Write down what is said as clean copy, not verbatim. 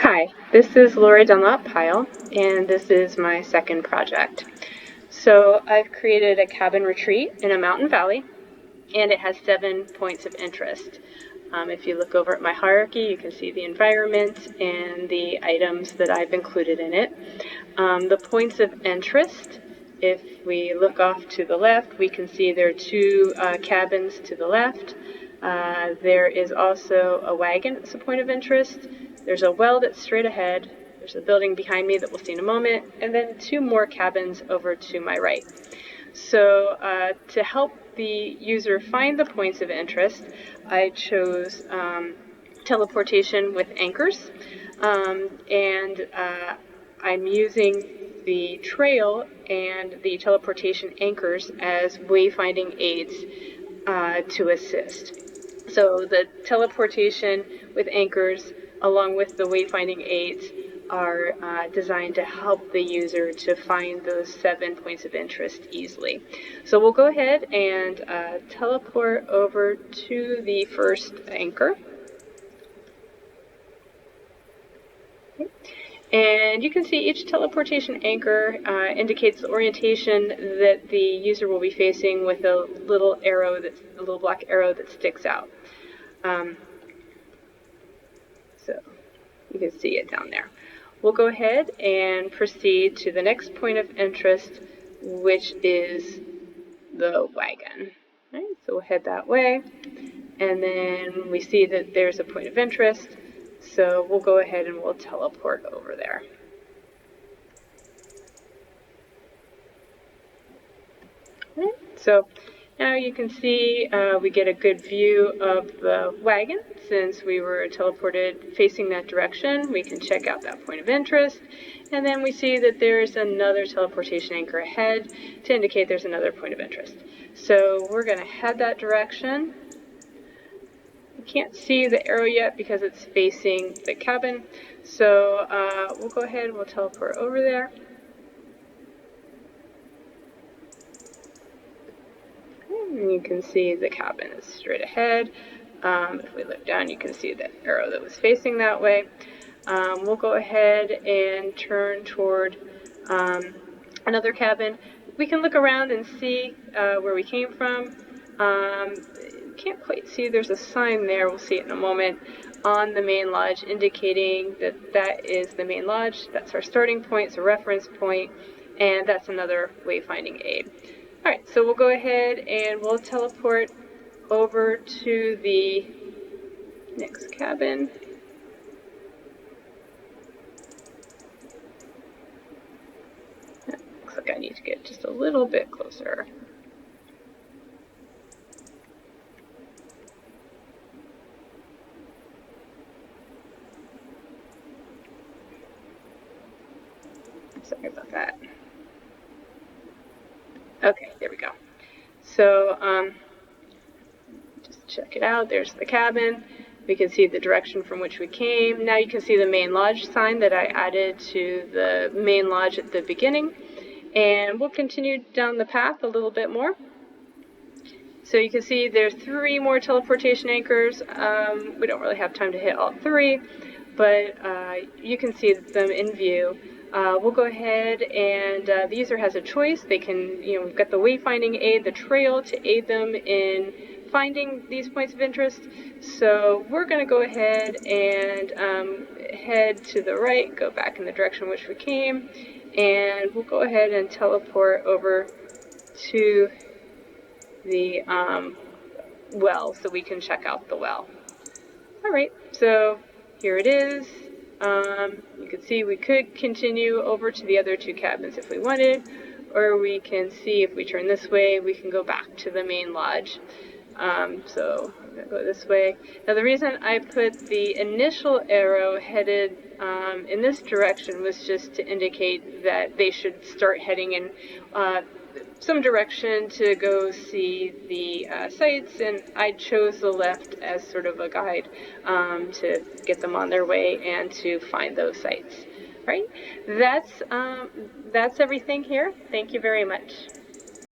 Hi, this is Laura Dunlop Pyle, and this is my second project. So I've created a cabin retreat in a mountain valley, and it has 7 points of interest. If you look over at my hierarchy, you can see the environment and the items that I've included in it. The points of interest, if we look off to the left, we can see there are 2 cabins to the left. There is also a wagon that's a point of interest. There's a well that's straight ahead. There's a building behind me that we'll see in a moment, and then 2 more cabins over to my right. So to help the user find the points of interest, I chose teleportation with anchors, and I'm using the trail and the teleportation anchors as wayfinding aids to assist. So the teleportation with anchors along with the wayfinding aids are designed to help the user to find those 7 points of interest easily. So we'll go ahead and teleport over to the first anchor. And you can see each teleportation anchor indicates the orientation that the user will be facing with a little arrow, a little black arrow that sticks out. So you can see it down there. We'll go ahead and proceed to the next point of interest, which is the wagon. Right, so we'll head that way, and then we see that there's a point of interest, so we'll go ahead and we'll teleport over there. Right, so now you can see we get a good view of the wagon. Since we were teleported facing that direction, we can check out that point of interest, and then we see that there's another teleportation anchor ahead to indicate there's another point of interest. So we're going to head that direction. You can't see the arrow yet because it's facing the cabin, so we'll go ahead and we'll teleport over there. And you can see the cabin is straight ahead. If we look down, you can see the arrow that was facing that way. We'll go ahead and turn toward another cabin. We can look around and see where we came from. Can't quite see, there's a sign there, we'll see it in a moment, on the main lodge indicating that that is the main lodge. That's our starting point, it's a reference point, and that's another wayfinding aid. Alright, so we'll go ahead and we'll teleport over to the next cabin. Looks like I need to get just a little bit closer. Sorry about that. Okay, there we go. So, just check it out. There's the cabin. We can see the direction from which we came. Now you can see the main lodge sign that I added to the main lodge at the beginning. And we'll continue down the path a little bit more. So you can see there's 3 more teleportation anchors. We don't really have time to hit all 3, but you can see them in view. We'll go ahead and the user has a choice. They can, we've got the wayfinding aid, the trail, to aid them in finding these points of interest. So we're going to go ahead and head to the right, go back in the direction in which we came, and we'll go ahead and teleport over to the well so we can check out the well. Alright, so here it is. You can see we could continue over to the other 2 cabins if we wanted, or we can see if we turn this way, we can go back to the main lodge. So I'm going to go this way. Now the reason I put the initial arrow headed in this direction was just to indicate that they should start heading in some direction to go see the sites, and I chose the left as sort of a guide to get them on their way and to find those sites. Right? That's everything here. Thank you very much.